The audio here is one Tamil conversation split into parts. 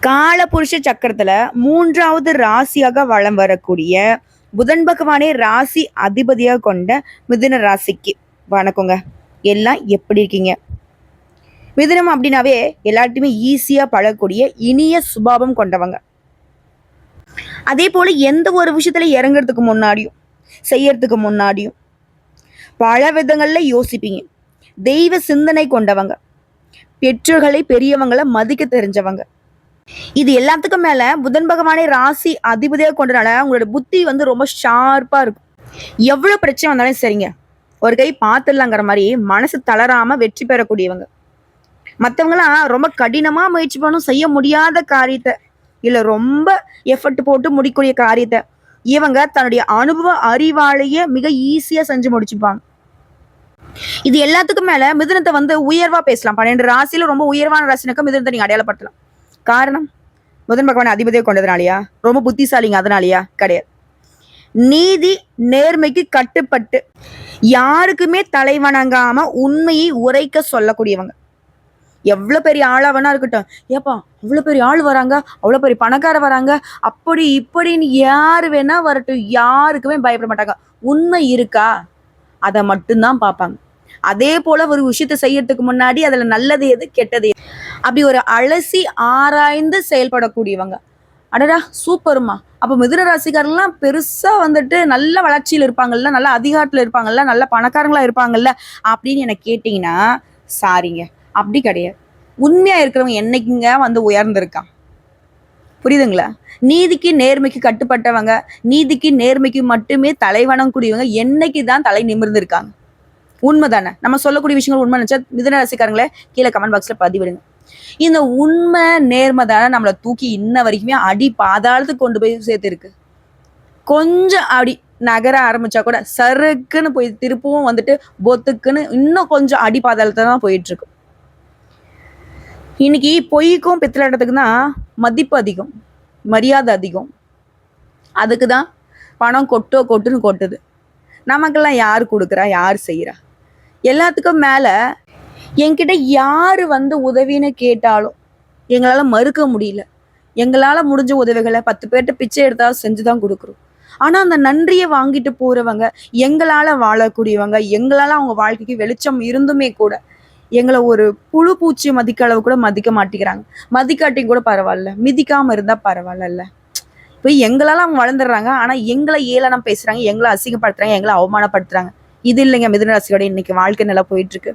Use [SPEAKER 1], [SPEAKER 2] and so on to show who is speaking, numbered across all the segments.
[SPEAKER 1] காலபுருஷ சக்கரத்துல 3வது ராசியாக வலம் வரக்கூடிய புதன் பகவானே ராசி அதிபதியாக கொண்ட மிதுன ராசிக்கு வணக்கங்க. எல்லாம் எப்படி இருக்கீங்க? மிதுனம் அப்படின்னாவே எல்லார்ட்டையுமே ஈஸியா பழகக்கூடிய இனிய சுபாவம் கொண்டவங்க. அதே போல எந்த ஒரு விஷயத்துல இறங்குறதுக்கு முன்னாடியும் செய்யறதுக்கு முன்னாடியும் பல விதங்கள்ல யோசிப்பீங்க. தெய்வ சிந்தனை கொண்டவங்க, பெற்றோர்களை பெரியவங்களை மதிக்க தெரிஞ்சவங்க. இது எல்லாத்துக்கும் மேல புதன் பகவானே ராசி அதிபதியாக கொண்டனால உங்களோட புத்தி ரொம்ப ஷார்ப்பா இருக்கும். எவ்வளவு பிரச்சனை வந்தாலும் சரிங்க, ஒரு கை பார்த்துடலாங்கிற மாதிரி மனசு தளராம வெற்றி பெறக்கூடியவங்க. மற்றவங்களாம் ரொம்ப கடினமா முயற்சி பண்ணும் செய்ய முடியாத காரியத்தை இல்ல ரொம்ப எஃபர்ட் போட்டு முடிக்கூடிய காரியத்தை இவங்க தன்னுடைய அனுபவ அறிவாலேயே மிக ஈஸியா செஞ்சு முடிச்சுப்பாங்க. இது எல்லாத்துக்கும் மேல மிதுனத்தை உயர்வா பேசலாம். 12 ராசியில ரொம்ப உயர்வான ராசினாக்க மிதுனத்தை நீங்க அடையாளப்படுத்தலாம். காரணம், புதன் பகவான் அதிபதியை கொண்டதுனாலயா? ரொம்ப புத்திசாலிங்க அதனாலயா? கிடையாது. நீதி நேர்மைக்கு கட்டுப்பட்டு யாருக்குமே தலை வணங்காம உண்மையை உரைக்க சொல்லக்கூடியவங்க. எவ்வளவு பெரிய ஆளாவனா இருக்கட்டும், ஏப்பா அவ்வளவு பெரிய ஆள் வராங்க, அவ்வளவு பெரிய பணக்கார வராங்க, அப்படி இப்படின்னு யாரு வேணா வரட்டும், யாருக்குமே பயப்பட மாட்டாங்க. உண்மை இருக்கா அதை மட்டும்தான் பார்ப்பாங்க. அதே போல ஒரு விஷயத்தை செய்யறதுக்கு முன்னாடி அதுல நல்லது எது கெட்டது அப்படி ஒரு அலசி ஆராய்ந்து செயல்படக்கூடியவங்க. அடடா சூப்பருமா, அப்ப மிதுன ராசிக்காரங்களாம் பெருசா நல்ல வளர்ச்சியில இருப்பாங்கல்ல, நல்ல அதிகாரத்துல இருப்பாங்கல்ல, நல்ல பணக்காரங்களா இருப்பாங்கல்ல அப்படின்னு எனக்கு கேட்டீங்கன்னா சாரிங்க, அப்படி கிடையாது. உண்மையா இருக்கிறவங்க என்னைக்குங்க உயர்ந்திருக்கான்? புரியுதுங்களா? நீதிக்கு நேர்மைக்கு கட்டுப்பட்டவங்க, நீதிக்கு நேர்மைக்கு மட்டுமே தலைவணம் கூடியவங்க என்னைக்குதான் தலை நிமிர்ந்து இருக்காங்க. உண்மைதானே? நம்ம சொல்லக்கூடிய விஷயங்கள் உண்மை நினைச்சா மிதுன ராசிக்காரங்களே கீழே கமெண்ட் பாக்ஸ்ல பதிவிடுங்க. இந்த உண்மை நேர்மை தானே நம்மளை தூக்கி இன்ன வரைக்குமே அடி பாதாளத்துக்கு கொண்டு போய் சேர்த்து. கொஞ்சம் அடி நகர ஆரம்பிச்சா கூட சருக்குன்னு போய் திருப்பவும் பொத்துக்குன்னு இன்னும் கொஞ்சம் அடி பாதாளத்தை தான் போயிட்டு இருக்கு. இன்னைக்கு பொய்க்கும் பித்தலாட்டத்துக்கு தான் மதிப்பு அதிகம், மரியாதை அதிகம். அதுக்கு தான் பணம் கொட்டுன்னு கொட்டுது. நமக்கெல்லாம் யார் கொடுக்குறா, யார் செய்யறா? எல்லாத்துக்கும் மேல என்கிட்ட யாரு உதவின்னு கேட்டாலும் எங்களால மறுக்க முடியல. எங்களால முடிஞ்ச உதவிகளை 10 பேர்கிட்ட பிச்சை எடுத்தாலும் செஞ்சுதான் கொடுக்குறோம். ஆனா அந்த நன்றியை வாங்கிட்டு போறவங்க, எங்களால வாழக்கூடியவங்க, எங்களால அவங்க வாழ்க்கைக்கு வெளிச்சம் இருந்துமே கூட எங்களை ஒரு புழு பூச்சி மதிக்க அளவு கூட மதிக்க மாட்டேங்கிறாங்க. மதிக்காட்டியும் கூட பரவாயில்ல, மிதிக்காம இருந்தா பரவாயில்ல. இப்போ எங்களால அவங்க வளர்ந்துடுறாங்க, ஆனா எங்களை ஏளனம் பேசுறாங்க, எங்களை அசிங்கப்படுத்துறாங்க, எங்களை அவமானப்படுத்துறாங்க. இது இல்லைங்க மிதுன ராசியோட இன்னைக்கு வாழ்க்கை நிலை போயிட்டு இருக்கு.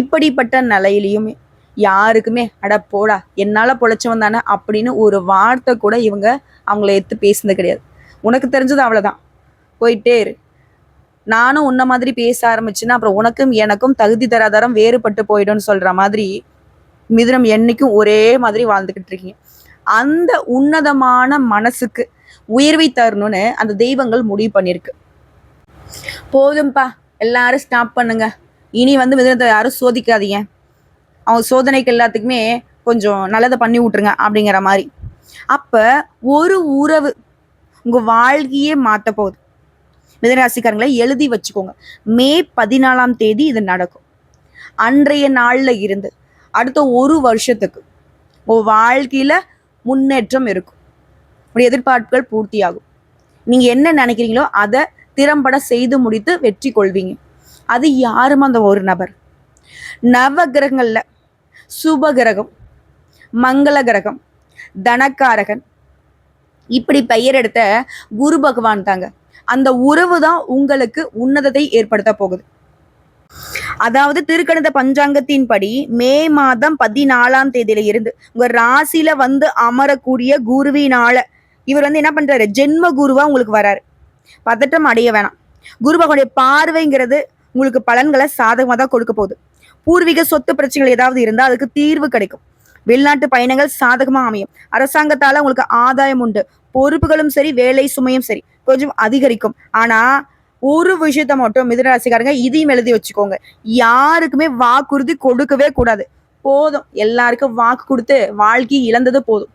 [SPEAKER 1] இப்படிப்பட்ட நிலையிலையுமே யாருக்குமே அட போடா என்னால பொழைச்சவன் தானே அப்படின்னு ஒரு வார்த்தை கூட இவங்க அவங்கள எடுத்து பேசுனது கிடையாது. உனக்கு தெரிஞ்சது அவ்வளவுதான், போயிட்டே இரு. நானும் உன்ன மாதிரி பேச ஆரம்பிச்சுன்னா அப்புறம் உனக்கும் எனக்கும் தகுதி தராதரம் வேறுபட்டு போயிடும்னு சொல்ற மாதிரி மிதுனம் என்னைக்கும் ஒரே மாதிரி வாழ்ந்துகிட்டு இருக்கீங்க. அந்த உன்னதமான மனசுக்கு உயர்வை தரணும்னு அந்த தெய்வங்கள் முடிவு பண்ணிருக்கு. போதும்பா, எல்லாரும் ஸ்டாப் பண்ணுங்க. இனி மிதுனத்தை யாரும் சோதிக்காதீங்க, அவங்க சோதனைக்கு எல்லாத்துக்குமே கொஞ்சம் நல்லதை பண்ணி விட்டுருங்க அப்படிங்கிற மாதிரி. அப்ப ஒரு உறவு உங்க வாழ்க்கையே மாத்த போகுது. மிதுனராசிக்காரங்களை எழுதி வச்சுக்கோங்க. மே 14ஆம் தேதி இது நடக்கும். அன்றைய நாள்ல இருந்து அடுத்த ஒரு வருஷத்துக்கு உங்க வாழ்க்கையில முன்னேற்றம் இருக்கும். உடைய எதிர்பார்ப்புகள் பூர்த்தியாகும். நீங்க என்ன நினைக்கிறீங்களோ அதை திறம்பட செய்து முடித்து வெற்றி கொள்வீங்க. அது யாரும் அந்த ஒரு நபர். நவ கிரகங்கள்ல சுப கிரகம், மங்கள கிரகம், தனக்காரகன் இப்படி பெயர் எடுத்த குரு பகவான் தாங்க. அந்த உறவு தான் உங்களுக்கு உன்னதத்தை ஏற்படுத்த போகுது. அதாவது திருக்கணித பஞ்சாங்கத்தின்படி மே மாதம் 14ஆம் தேதியில இருந்து உங்க ராசியில அமரக்கூடிய குருவினால இவர் என்ன பண்றாரு, ஜென்ம குருவா உங்களுக்கு வராரு. பதட்டம் அடைய வேணாம். குரு பகவானுடைய பார்வைங்கிறது உங்களுக்கு பலன்களை சாதகமாக தான் கொடுக்க போகுது. பூர்வீக சொத்து பிரச்சனைகள் ஏதாவது இருந்தால் அதுக்கு தீர்வு கிடைக்கும். வெளிநாட்டு பயணங்கள் சாதகமா அமையும். அரசாங்கத்தால உங்களுக்கு ஆதாயம் உண்டு. பொறுப்புகளும் சரி, வேலை சுமையும் சரி கொஞ்சம் அதிகரிக்கும். ஆனா ஒரு விஷயத்த மட்டும் மிதுனராசிக்காரங்க இதையும் எழுதி வச்சுக்கோங்க, யாருக்குமே வாக்குறுதி கொடுக்கவே கூடாது. போதும், எல்லாருக்கும் வாக்கு கொடுத்து வாழ்க்கை இழந்தது போதும்.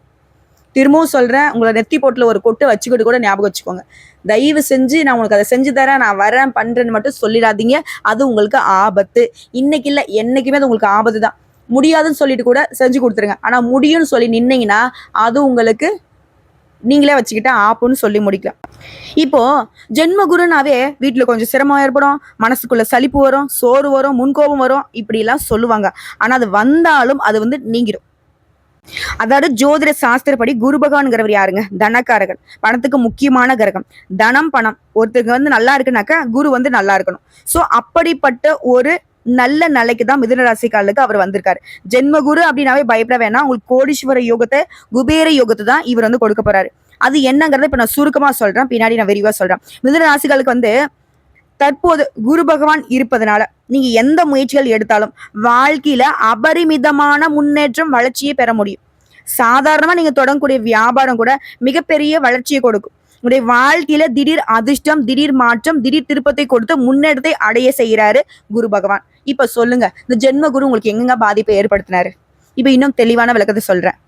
[SPEAKER 1] திரும்பவும் சொல்றேன், உங்களை நெத்தி போட்டுல ஒரு கொட்டு வச்சுக்கிட்டு கூட ஞாபகம் வச்சுக்கோங்க. தயவு செஞ்சு நான் உங்களுக்கு அதை செஞ்சு தரேன், நான் வரேன் பண்றேன்னு மட்டும் சொல்லிடாதீங்க. அது உங்களுக்கு ஆபத்து. இன்னைக்கு இல்லை என்னைக்குமே அது உங்களுக்கு ஆபத்து தான். முடியாதுன்னு சொல்லிட்டு கூட செஞ்சு கொடுத்துருங்க. ஆனா முடியும்னு சொல்லி நின்னீங்கன்னா அது உங்களுக்கு நீங்களே வச்சுக்கிட்ட ஆப்புன்னு சொல்லி முடிக்கலாம். இப்போ ஜென்மகுருனாவே வீட்டுல கொஞ்சம் சிரமம் ஏற்படும், மனசுக்குள்ள சலிப்பு வரும், சோறு வரும், முன்கோபம் வரும், இப்படி எல்லாம் சொல்லுவாங்க. ஆனா அது வந்தாலும் அது நீங்கிடும். அதாவது ஜோதிட சாஸ்திரப்படி குரு பகவான்ங்கிறவர் யாருங்க? தனக்காரகன், பணத்துக்கு முக்கியமான கிரகம். தனம் பணம் ஒருத்தருக்கு நல்லா இருக்குனாக்கா குரு நல்லா இருக்கணும். சோ அப்படிப்பட்ட ஒரு நல்ல நிலைக்கு தான் மிதுன ராசிக்காரர்களுக்கு அவர் வந்திருக்காரு. ஜென்மகுரு அப்படின்னாவே பயப்பட வேணாம். உங்களுக்கு கோடீஸ்வர யோகத்தை, குபேர யோகத்தை தான் இவர் கொடுக்க போறாரு. அது என்னங்கிறத இப்ப நான் சுருக்கமா சொல்றேன், பின்னாடி நான் விரிவா சொல்றேன். மிதுன ராசிகளுக்கு தற்போது குரு பகவான் இருப்பதனால நீங்க எந்த முயற்சிகள் எடுத்தாலும் வாழ்க்கையில அபரிமிதமான முன்னேற்றம், வளர்ச்சியை பெற முடியும். சாதாரணமா நீங்க தொடங்கக்கூடிய வியாபாரம் கூட மிகப்பெரிய வளர்ச்சியை கொடுக்கும். உங்களுடைய வாழ்க்கையில திடீர் அதிர்ஷ்டம், திடீர் மாற்றம், திடீர் திருப்பத்தை கொடுத்து முன்னேற்றத்தை அடைய செய்யறாரு குரு பகவான். இப்ப சொல்லுங்க, இந்த ஜென்ம குரு உங்களுக்கு எங்கெங்க பாதிப்பை ஏற்படுத்தினாரு? இப்ப இன்னும் தெளிவான விளக்கத்தை சொல்றேன்.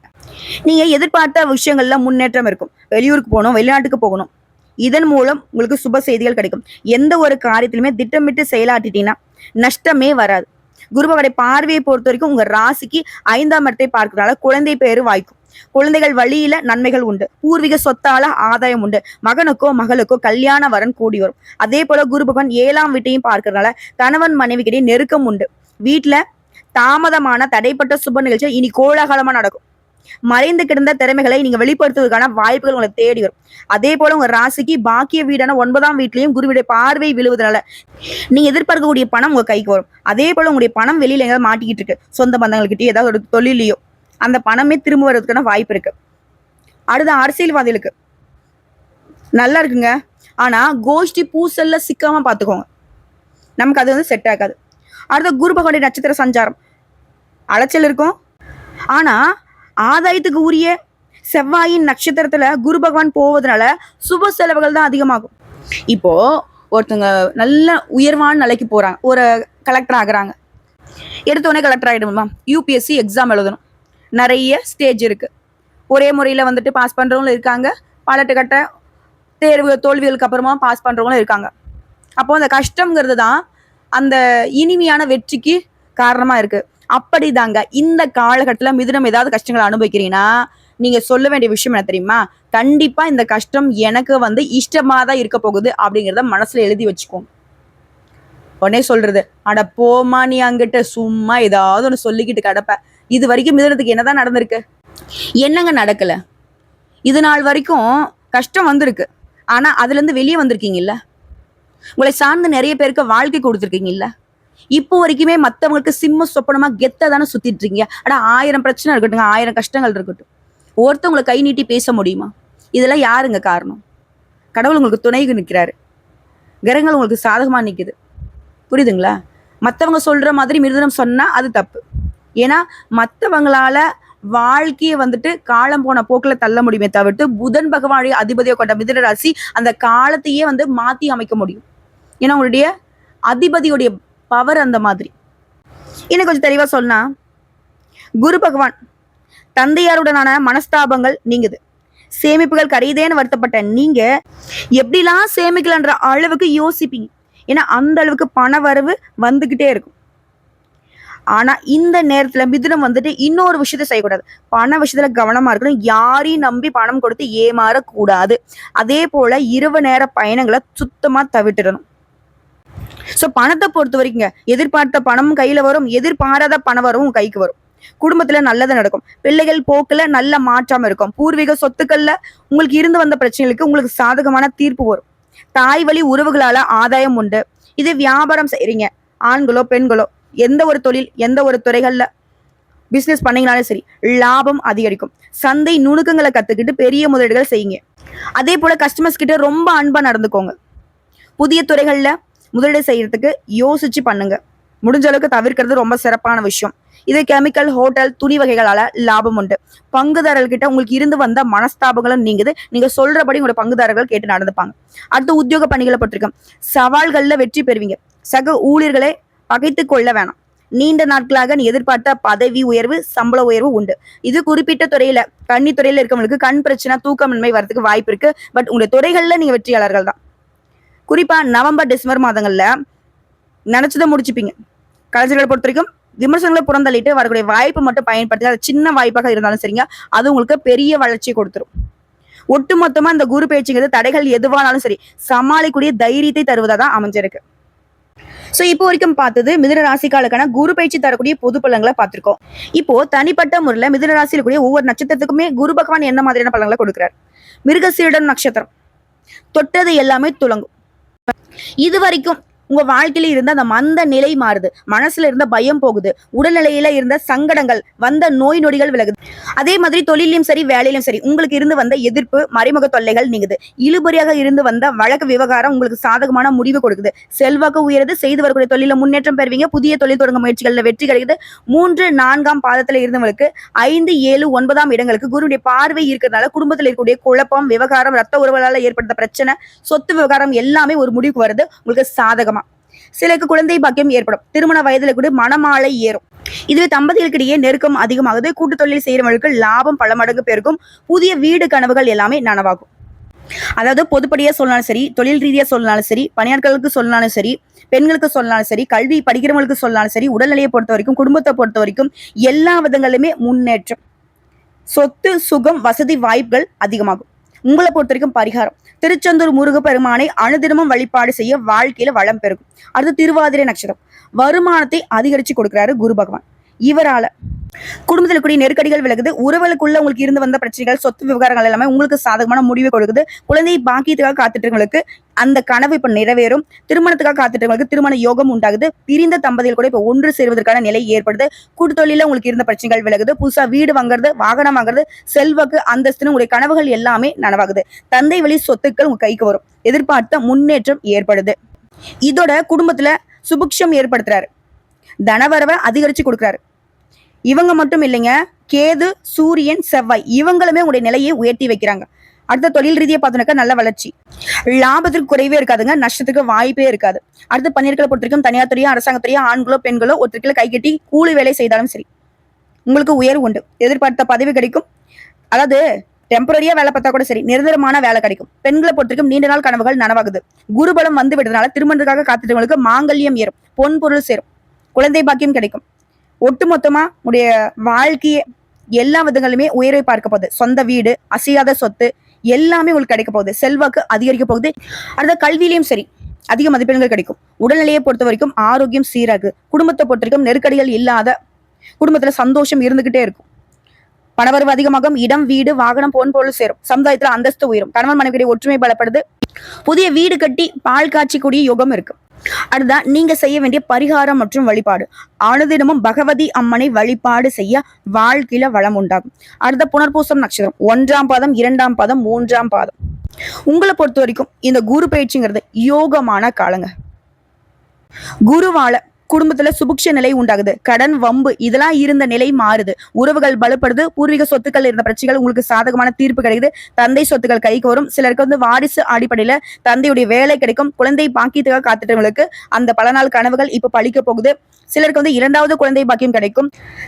[SPEAKER 1] நீங்க எதிர்பார்த்த விஷயங்கள்ல முன்னேற்றம் இருக்கும். வெளியூருக்கு போகணும், வெளிநாட்டுக்கு போகணும். இதன் மூலம் உங்களுக்கு சுப செய்திகள் கிடைக்கும். எந்த ஒரு காரியத்திலுமே திட்டமிட்டு செயலாற்றிட்டீங்கன்னா நஷ்டமே வராது. குருபவனுடைய பார்வையை பொறுத்த வரைக்கும் உங்க ராசிக்கு 5ஆம் இடத்தை பார்க்கறதால குழந்தை பேரு வாய்க்கும். குழந்தைகள் வழியில நன்மைகள் உண்டு. பூர்வீக சொத்தால ஆதாயம் உண்டு. மகனுக்கோ மகளுக்கோ கல்யாண வரன் கூடி வரும். அதே போல குரு பகவான் 7ஆம் வீட்டையும் பார்க்கறதுனால கணவன் மனைவிக்கிடையே நெருக்கம் உண்டு. வீட்டுல தாமதமான தடைப்பட்ட சுப நிகழ்ச்சிகள் இனி கோலாகலமா நடக்கும். மறைந்து கிடந்த திறமைகளை நீங்க வெளிப்படுத்துவதற்கான வாய்ப்புகள் உங்களை தேடி வரும். அதே போல உங்க ராசிக்கு பாக்கிய வீடான 9ஆம் வீட்லயும் குருவுடைய பார்வை விழுவதனால நீங்க எதிர்பார்க்கக்கூடிய பணம் உங்க கைக்கு வரும். அதே போல உங்களுடைய பணம் வெளியில எங்கேயாவது மாட்டிக்கிட்டு இருக்கு, சொந்த பந்தங்கள்கிட்ட ஏதாவது ஒரு தொழிலையோ, அந்த பணமே திரும்ப வர்றதுக்கான வாய்ப்பு இருக்கு. அடுத்த அரசியல்வாதிகளுக்கு நல்லா இருக்குங்க. ஆனா கோஷ்டி பூசல்ல சிக்காம பாத்துக்கோங்க, நமக்கு அது செட் ஆகாது. அடுத்த குரு பகவானுடைய நட்சத்திர சஞ்சாரம் அலைச்சல் இருக்கும். ஆனா ஆதாயத்துக்கு உரிய செவ்வாயின் நட்சத்திரத்துல குரு பகவான் போவதனால சுப செலவுகள் தான் அதிகமாகும். இப்போ ஒருத்தவங்க நல்ல உயர்வான நிலைக்கு போறாங்க, ஒரு கலெக்டர் ஆகுறாங்க. எடுத்தோடனே கலெக்டர் ஆகிடுமா? யூபிஎஸ்சி எக்ஸாம் எழுதணும், நிறைய ஸ்டேஜ் இருக்கு. ஒரே முறையில் பாஸ் பண்றவங்களும் இருக்காங்க, பலட்டுக்கட்ட தேர்வு தோல்விகளுக்கு அப்புறமா பாஸ் பண்றவங்களும் இருக்காங்க. அப்போ அந்த கஷ்டம்ங்கிறது தான் அந்த இனிமையான வெற்றிக்கு காரணமா இருக்கு. அப்படிதாங்க இந்த காலகட்டத்தில் மிதுனம் ஏதாவது கஷ்டங்களை அனுபவிக்கிறீங்கன்னா நீங்க சொல்ல வேண்டிய விஷயம் என்ன தெரியுமா? கண்டிப்பா இந்த கஷ்டம் எனக்கு இஷ்டமா தான் இருக்க போகுது அப்படிங்கிறத மனசுல எழுதி வச்சுக்கோங்க. உடனே சொல்றது, அட போமா நீ அங்கிட்ட சும்மா ஏதாவது ஒன்று சொல்லிக்கிட்டு கிடப்ப. இது வரைக்கும் மிதுனத்துக்கு என்னதான் நடந்திருக்கு? என்னங்க நடக்கல? இது நாள் வரைக்கும் கஷ்டம் வந்திருக்கு, ஆனா அதுல இருந்து வெளியே வந்திருக்கீங்கல்ல. உங்களை சார்ந்து நிறைய பேருக்கு வாழ்க்கை கொடுத்துருக்கீங்கல்ல. இப்போ வரைக்குமே மற்றவங்களுக்கு சிம்ம சொப்பனமா கெத்த தானே சுத்திட்டு இருக்கீங்க. ஆனா 1000 பிரச்சனை இருக்கட்டும், 1000 கஷ்டங்கள் இருக்கட்டும், ஒருத்தவங்களை கை நீட்டி பேச முடியுமா? இதெல்லாம் யாருங்க காரணம்? கடவுள் உங்களுக்கு துணைக்கு நிற்கிறாரு, கிரகங்கள் உங்களுக்கு சாதகமா நிற்குது. புரியுதுங்களா? மற்றவங்க சொல்ற மாதிரி மிருதனம் சொன்னா அது தப்பு. ஏன்னா மற்றவங்களால வாழ்க்கையை காலம் போன போக்குல தள்ள முடியுமே தவிர்த்து புதன் பகவானுடைய அதிபதியை கொண்ட மிதுன ராசி அந்த காலத்தையே மாத்தி அமைக்க முடியும். ஏன்னா உங்களுடைய அதிபதியுடைய பவர் அந்த மாதிரி. இன்னும் கொஞ்சம் தெளிவா சொன்னா, குரு பகவான் தந்தையாருடனான மனஸ்தாபங்கள் நீங்குது. சேமிப்புகள் கரையுதேன்னு வருத்தப்பட்ட நீங்க எப்படிலாம் சேமிக்கலன்ற அளவுக்கு யோசிப்பீங்க. ஏன்னா அந்த அளவுக்கு பண வரவு வந்துகிட்டே இருக்கும். ஆனா இந்த நேரத்துல மிதுனம் இன்னொரு விஷயத்த செய்யக்கூடாது. பண விஷயத்துல கவனமா இருக்கணும். யாரையும் நம்பி பணம் கொடுத்து ஏமாறக்கூடாது. அதே போல இரவு நேர பயணங்களை சுத்தமா தவிர்த்திடணும். சோ பணத்தை பொறுத்த வரைக்குங்க, எதிர்பார்த்த பணமும் கையில வரும், எதிர்பாராத பண வரவும் கைக்கு வரும். குடும்பத்துல நல்லது நடக்கும். பிள்ளைகள் போக்குல நல்ல மாற்றம் இருக்கும். பூர்வீக சொத்துக்கள்ல உங்களுக்கு இருந்து வந்த பிரச்சனைகளுக்கு உங்களுக்கு சாதகமான தீர்ப்பு வரும். தாய் வழி உறவுகளால ஆதாயம் உண்டு. இது வியாபாரம் செய்றீங்க, ஆண்களோ பெண்களோ, எந்த ஒரு தொழில் எந்த ஒரு துறைகள்ல பிசினஸ் பண்ணீங்கனாலும் சரி, லாபம் அதிகரிக்கும். சந்தை நுணுக்கங்களை கத்துக்கிட்டு பெரிய முதலீடுகள் செய்யுங்க. அதே போல கஸ்டமர்ஸ் கிட்ட ரொம்ப அன்பா நடந்துக்கோங்க. புதிய துறைகள்ல முதலீடு செய்யறதுக்கு யோசிச்சு பண்ணுங்க. முடிஞ்ச அளவுக்கு தவிர்க்கிறது ரொம்ப சிறப்பான விஷயம். இது கெமிக்கல், ஹோட்டல், துணி வகைகளால லாபம் உண்டு. பங்குதாரர்கிட்ட உங்களுக்கு இருந்து வந்த மனஸ்தாபங்களும் நீங்குது. நீங்க சொல்றபடி உங்களோட பங்குதாரர்கள் கேட்டு நடந்துப்பாங்க. அடுத்து உத்தியோக பணிகளை பற்றிருக்கோம். சவால்கள்ல வெற்றி பெறுவீங்க. சக ஊழியர்களை பகைத்து கொள்ள வேணாம். நீண்ட நாட்களாக நீ எதிர்பார்த்த பதவி உயர்வு, சம்பள உயர்வு உண்டு. இது குறிப்பிட்ட துறையில, கன்னித்துறையில இருக்கவங்களுக்கு கண் பிரச்சனை, தூக்கமின்மை வரதுக்கு வாய்ப்பு இருக்கு. பட் உங்களுடைய துறைகள்ல நீங்க வெற்றியாளர்கள் தான். குறிப்பா நவம்பர் டிசம்பர் மாதங்கள்ல நினைச்சதை முடிச்சுப்பீங்க. கலைஞர்களை பொறுத்த வரைக்கும் விமர்சனங்களை புறந்தள்ளிட்டு வரக்கூடிய வாய்ப்பு மட்டும் பயன்படுத்தி, அது சின்ன வாய்ப்பாக இருந்தாலும் சரிங்க, அது உங்களுக்கு பெரிய வளர்ச்சியை கொடுத்துரும். ஒட்டுமொத்தமா இந்த குரு பயிற்சிங்கிறது தடைகள் எதுவானாலும் சரி சமாளிக்கூடிய தைரியத்தை தருவதா தான் அமைஞ்சிருக்கு. சோ இப்போ வரைக்கும் பார்த்தது மிதுன ராசிக்காலுக்கான குரு பயிற்சி தரக்கூடிய பொது பலன்களை பார்த்திருக்கோம். இப்போ தனிப்பட்ட முறையில் மிதுன ராசியில் கூடிய ஒவ்வொரு நட்சத்திரத்துக்குமே குரு பகவான் என்ன மாதிரியான பலன்களை கொடுக்கிறார். மிருகசீரிடம் நட்சத்திரம் தொட்டது எல்லாமே துலங்கும். இது வரைக்கும் உங்க வாழ்க்கையில இருந்த அந்த மந்த நிலை மாறுது, மனசுல இருந்த பயம் போகுது, உடல்நிலையில இருந்த சங்கடங்கள், வந்த நோய் நொடிகள் விலகுது. அதே மாதிரி தொழிலையும் சரி வேலையிலும் சரி உங்களுக்கு இருந்து வந்த எதிர்ப்பு மறைமுக தொல்லைகள் நீங்குது. இழுபறியாக இருந்து வந்த வழக்கு விவகாரம் உங்களுக்கு சாதகமான முடிவு கொடுக்குது. செல்வாக்கு உயருது, செய்து வரக்கூடிய தொழில முன்னேற்றம் பெறுவீங்க. புதிய தொழில் தொடங்க முயற்சிகள்ல வெற்றி கிடைக்குது. 3, 4ஆம் பாதத்துல இருந்தவங்களுக்கு 5, 7, 9ஆம் இடங்களுக்கு குருவுடைய பார்வை இருக்கிறதுனால குடும்பத்தில் இருக்கக்கூடிய குழப்பம், விவகாரம், ரத்த உறவுகளால ஏற்படுத்த பிரச்சனை, சொத்து விவகாரம் எல்லாமே ஒரு முடிவுக்கு வருது உங்களுக்கு சாதகமா. சிலருக்கு குழந்தை பாக்கியம் ஏற்படும். திருமண வயதுல கூட மனமாலை ஏறும். இதுவே தம்பதிகளுக்கிடையே நெருக்கம் அதிகமாகுது. கூட்டு தொழில் செய்யறவங்களுக்கு லாபம் பல மடங்கு பெருகும். புதிய வீடு கனவுகள் எல்லாமே நனவாகும். அதாவது பொதுப்படியா சொல்லனாலும் சரி, தொழில் ரீதியா சொல்லனாலும் சரி, பணியாட்களுக்கு சொல்லனாலும் சரி, பெண்களுக்கு சொல்லனாலும் சரி, கல்வி படிக்கிறவங்களுக்கு சொல்லனாலும் சரி, உடல்நிலையை பொறுத்த வரைக்கும், குடும்பத்தை பொறுத்த வரைக்கும் எல்லா விதங்களிலுமே முன்னேற்றம். சொத்து, சுகம், வசதி வாய்ப்புகள் அதிகமாகும். உங்களை பொறுத்த வரைக்கும் பரிகாரம் திருச்செந்தூர் முருகப்பெருமானை அனுதினமும் வழிபாடு செய்ய வாழ்க்கையில வளம் பெருகும். அடுத்து திருவாதிரை நட்சத்திரம் வருமானத்தை அதிகரிச்சு கொடுக்கிறாரு குரு பகவான். இவரால குடும்பத்தில் கூடிய நெருக்கடிகள் விலகுது. உறவுகளுக்குள்ள உங்களுக்கு இருந்து வந்த பிரச்சனைகள், சொத்து விவகாரங்கள் எல்லாமே உங்களுக்கு சாதகமான முடிவு கொடுக்குது. குழந்தை பாக்கியத்துக்காக காத்துட்டவங்களுக்கு அந்த கனவு இப்ப நிறைவேறும். திருமணத்துக்காக காத்துட்டவங்களுக்கு திருமண யோகம் உண்டாகுது. பிரிந்த தம்பதிகள் கூட இப்ப ஒன்று சேர்வதற்கான நிலை ஏற்படுது. கூட்டு தொழில உங்களுக்கு இருந்த பிரச்சனைகள் விலகுது. புதுசா வீடு வாங்குறது, வாகனம் வாங்குறது, செல்வாக்கு, அந்தஸ்துன்னு உங்களுடைய கனவுகள் எல்லாமே நனவாகுது. தந்தை வழி சொத்துக்கள் உங்க கைக்கு வரும். எதிர்பார்த்த முன்னேற்றம் ஏற்படுது. இதோட குடும்பத்துல சுபிக்ஷம் ஏற்படுத்துறாரு. தனவரவை அதிகரிச்சு கொடுக்குறாரு. இவங்க மட்டும் இல்லைங்க, கேது, சூரியன், செவ்வாய் இவங்களுமே உங்களுடைய நிலையை உயர்த்தி வைக்கிறாங்க. அடுத்த தொழில் ரீதியை பார்த்தோம்னாக்கா நல்ல வளர்ச்சி. லாபத்துக்கு குறைவே இருக்காதுங்க, நஷ்டத்துக்கு வாய்ப்பே இருக்காது. அடுத்து பணியாட்களை பொறுத்த வரைக்கும் தனியார் துறையோ அரசாங்கத்துறையோ ஆண்களோ பெண்களோ ஒருத்தருக்கு கை கட்டி கூலி வேலை செய்தாலும் சரி உங்களுக்கு உயர்வு உண்டு. எதிர்பார்த்த பதவி கிடைக்கும். அதாவது டெம்பரரியா வேலை பார்த்தா கூட சரி நிரந்தரமான வேலை கிடைக்கும். பெண்களை பொறுத்த வரைக்கும் நீண்ட நாள் கனவுகள் நனவாகுது. குருபலம் வந்து விடுறதுனால திருமணத்துக்காக காத்துட்டவங்களுக்கு மாங்கல்யம் ஏறும், பொன் பொருள் சேரும், குழந்தை பாக்கியம் கிடைக்கும். ஒட்டுமொத்தமா உடைய வாழ்க்கையை எல்லா விதங்களுமே உயர்வை பார்க்க போகுது. சொந்த வீடு, அசையாத சொத்து எல்லாமே உங்களுக்கு கிடைக்க போகுது. செல்வாக்கு அதிகரிக்க போகுது. அடுத்த கல்வியிலையும் சரி அதிக மதிப்பெண்கள் கிடைக்கும். உடல்நிலையை பொறுத்த வரைக்கும் ஆரோக்கியம் சீராகு. குடும்பத்தை பொறுத்த வரைக்கும் நெருக்கடிகள் இல்லாத குடும்பத்துல சந்தோஷம் இருந்துகிட்டே இருக்கும். பணவரவு அதிகமாகும். இடம், வீடு, வாகனம், பொன் பொருள் சேரும். சமுதாயத்துல அந்தஸ்து உயரும். கணவன் மனைவியுடைய ஒற்றுமை பலப்படுது. புதிய வீடு கட்டி பால் காய்ச்சக்கூடிய யோகம் இருக்கு. அடுத்ததான் நீங்க செய்ய வேண்டிய பரிகாரம் மற்றும் வழிபாடு. அனுதினமும் பகவதி அம்மனை வழிபாடு செய்ய வாழ்க்கையில வளம் உண்டாகும். அடுத்த புனர்பூசம் நட்சத்திரம் 1ஆம் பாதம், 2ஆம் பாதம், 3ஆம் பாதம். உங்களை பொறுத்த வரைக்கும் இந்த குரு பயிற்சிங்கிறது யோகமான காலங்க. குருவால குடும்பத்துல சுபிக்ஷ நிலை உண்டாகுது. கடன், வம்பு இதெல்லாம் இருந்த நிலை மாறுது. உறவுகள் பலப்படுது. பூர்வீக சொத்துக்கள் இருந்த பிரச்சனைகள் உங்களுக்கு சாதகமான தீர்ப்பு கிடைக்குது. தந்தை சொத்துக்கள் கைக்கு வரும். சிலருக்கு வந்து வாரிசு அடிப்படையில தந்தையுடைய வேலை கிடைக்கும். குழந்தை பாக்கியத்துக்காக காத்துட்டவங்களுக்கு அந்த பல நாள் கனவுகள் இப்ப பழிக்க போகுது. சிலருக்கு வந்து 2வது குழந்தை பாக்கியம் கிடைக்கும்.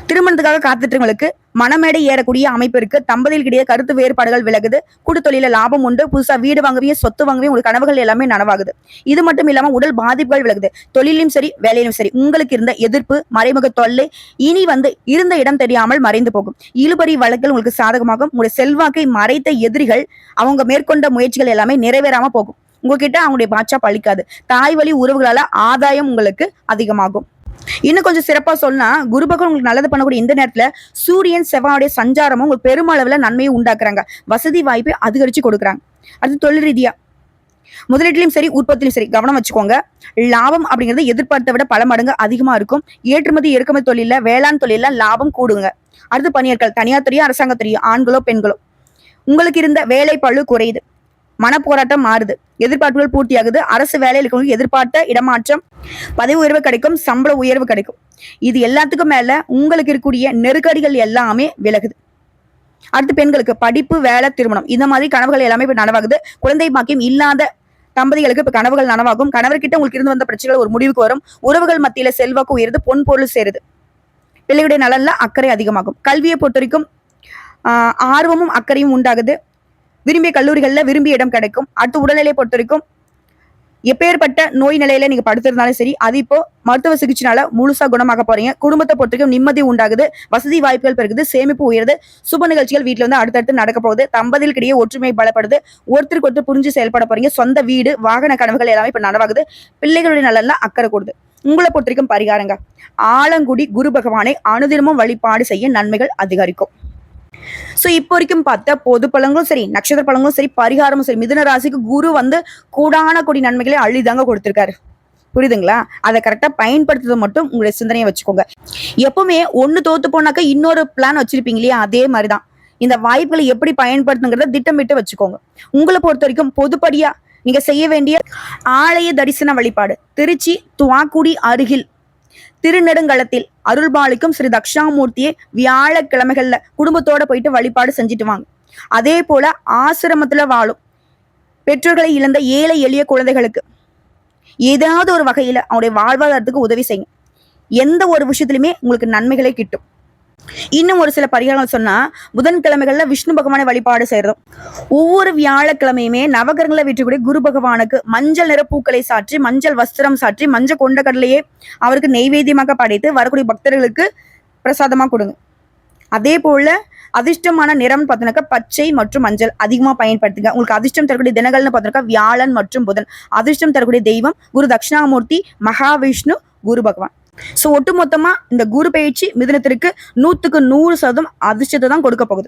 [SPEAKER 1] திருமணத்துக்காக காத்துட்டவங்களுக்கு மனமேடை ஏறக்கூடிய அமைப்பு இருக்கு. தம்பதிகளுக்கிடையே கருத்து வேறுபாடுகள் விலகுது. கூட்டு தொழில லாபம் உண்டு. புதுசா வீடு வாங்கவே, சொத்து வாங்கவே உங்களுக்கு கனவுகள் எல்லாமே நனவாகுது. இது மட்டும் இல்லாம உடல் பாதிப்புகள் விலகுது. தொழிலும் சரி வேலையிலும் சரி உங்களுக்கு இருந்த எதிர்ப்பு, மறைமுக தொல்லை இனி வந்து இருந்த இடம் தெரியாமல் மறைந்து போகும். இழுபறி வழக்கில் உங்களுக்கு சாதகமாகும். உங்களுடைய செல்வாக்கை மறைத்த எதிரிகள் அவங்க மேற்கொண்ட முயற்சிகள் எல்லாமே நிறைவேறாம போகும். உங்ககிட்ட அவங்களுடைய பாட்சா பழிக்காது. தாய் வழி உறவுகளால ஆதாயம் உங்களுக்கு அதிகமாகும். இன்னும் கொஞ்சம் சிறப்பா சொன்னா குரு பகவான் உங்களுக்கு நல்லது பண்ணக்கூடிய இந்த நேரத்துல சூரியன், செவ்வாயுடைய சஞ்சாரமும் உங்களுக்கு பெருமளவுல நன்மையை உண்டாக்குறாங்க. வசதி வாய்ப்பை அதிகரிச்சு கொடுக்குறாங்க. அடுத்து தொழில் ரீதியா முதலீட்டிலும் சரி உற்பத்தியும் சரி கவனம் வச்சுக்கோங்க. லாபம் அப்படிங்கிறது எதிர்பார்த்த விட பல மடங்கு அதிகமா இருக்கும். ஏற்றுமதி இறக்குமதி தொழில, வேளாண் தொழில லாபம் கூடுங்க. அடுத்து பணியாட்கள் தனியார் துறையோ அரசாங்கத்துறையோ ஆண்களோ பெண்களோ உங்களுக்கு இருந்த வேலை பழு குறையுது. மனப்போராட்டம் மாறுது. எதிர்பார்ப்புகள் பூர்த்தியாகுது. அரசு வேலையில் இருக்கவங்களுக்கு எதிர்பார்த்த இடமாற்றம், பதவி உயர்வு கிடைக்கும். சம்பள உயர்வு கிடைக்கும். இது எல்லாத்துக்கும் மேல உங்களுக்கு இருக்கக்கூடிய நெருக்கடிகள் எல்லாமே விலகுது. அடுத்து பெண்களுக்கு படிப்பு, வேலை, திருமணம் இந்த மாதிரி கனவுகள் எல்லாமே இப்ப நனவாகுது. குழந்தை பாக்கியம் இல்லாத தம்பதிகளுக்கு இப்ப கனவுகள் நனவாகும். கணவர்கிட்ட உங்களுக்கு இருந்து வந்த பிரச்சனைகள் ஒரு முடிவுக்கு வரும். உறவுகள் மத்தியில செல்வாக்கு உயருது. பொன் பொருள் சேருது. பிள்ளைகளுடைய நலன்ல அக்கறை அதிகமாகும். கல்வியை பொறுத்த வரைக்கும் ஆர்வமும் அக்கறையும் உண்டாகுது. விரும்பிய கல்லூரிகள்ல விரும்பிய இடம் கிடைக்கும். அடுத்து உடல்நிலையை பொறுத்த வரைக்கும் எப்பேற்பட்ட நோய் நிலையில நீங்க படுத்திருந்தாலும் சரி, அது இப்போ மருத்துவ சிகிச்சைனால முழுசா குணமாக போறீங்க. குடும்பத்தை பொறுத்தவரைக்கும் நிம்மதி உண்டாகுது, வசதி வாய்ப்புகள் பெருகுது, சேமிப்பு உயருது, சுப நிகழ்ச்சிகள் வீட்டுல வந்து அடுத்தடுத்து நடக்க போகுது, தம்பதிகளுக்கிடையே ஒற்றுமை பலப்படுது, ஒருத்தருக்கு ஒருத்தர் புரிஞ்சு செயல்பட போறீங்க, சொந்த வீடு வாகன கனவுகள் எல்லாமே இப்ப நனவாகுது, பிள்ளைகளுடைய நலன்ல அக்கறை கொடுது. உங்களை பொறுத்த வரைக்கும் பரிகாரங்க, ஆலங்குடி குரு பகவானை அனுதினமும் வழிபாடு செய்ய நன்மைகள் அதிகரிக்கும். சோ இப்போ வரைக்கும் பார்த்தா பொது பலங்களும் சரி, நட்சத்திர பலங்களும் சரி, பரிகாரமும் சரி, மிதுன ராசிக்கு குரு வந்து கூடான கொடி நன்மைகளை அள்ளிதாங்க கொடுத்திருக்காரு. புரியுதுங்களா? அதை கரெக்டா பயன்படுத்துறது மட்டும் உங்களுடைய சிந்தனையை வச்சுக்கோங்க. எப்பவுமே ஒண்ணு தோத்து போனாக்க இன்னொரு பிளான் வச்சிருப்பீங்க இல்லையா, அதே மாதிரிதான் இந்த வாய்ப்புகளை எப்படி பயன்படுத்துங்கிறத திட்டமிட்டு வச்சுக்கோங்க. உங்களை பொறுத்த வரைக்கும் பொதுப்படியா நீங்க செய்ய வேண்டிய ஆலய தரிசன வழிபாடு, திருச்சி துவாக்குடி அருகில் திருநெடுங்களத்தில் அருள்பாலிக்கும் ஸ்ரீ தட்சிணாமூர்த்தியை வியாழக்கிழமைகள்ல குடும்பத்தோட போயிட்டு வழிபாடு செஞ்சுட்டு வாங்க. அதே போல ஆசிரமத்துல வாழும் பெற்றோர்களை இழந்த ஏழை எளிய குழந்தைகளுக்கு ஏதாவது ஒரு வகையில அவருடைய வாழ்வாதாரத்துக்கு உதவி செய்யுங்க. எந்த ஒரு விஷயத்திலுமே உங்களுக்கு நன்மைகளே கிட்டும். இன்னும் ஒரு சில பரிகாரங்கள் சொன்னா, புதன்கிழமைகள்ல விஷ்ணு பகவானை வழிபாடு செய்யறதும், ஒவ்வொரு வியாழக்கிழமையுமே நவகிரகங்களை வீட்டுக்கூடிய குரு பகவானுக்கு மஞ்சள் நிற பூக்களை சாற்றி, மஞ்சள் வஸ்திரம் சாற்றி, மஞ்சள் கொண்ட கடலையே அவருக்கு நெய்வேத்தியமாக படைத்து வரக்கூடிய பக்தர்களுக்கு பிரசாதமா கொடுங்க. அதே போல அதிர்ஷ்டமான நிறம் பார்த்தீங்கன்னாக்கா பச்சை மற்றும் மஞ்சள் அதிகமா பயன்படுத்துங்க. உங்களுக்கு அதிர்ஷ்டம் தரக்கூடிய தினங்கள்னு பார்த்தீங்கன்னா வியாழன் மற்றும் புதன். அதிர்ஷ்டம் தரக்கூடிய தெய்வம் குரு தட்சிணாமூர்த்தி, மகாவிஷ்ணு, குரு பகவான். சோ ஒட்டுமொத்தமா இந்த குரு பயிற்சி மிதுனத்திற்கு 100% அதிர்ஷ்டத்தை தான் கொடுக்க போகுது.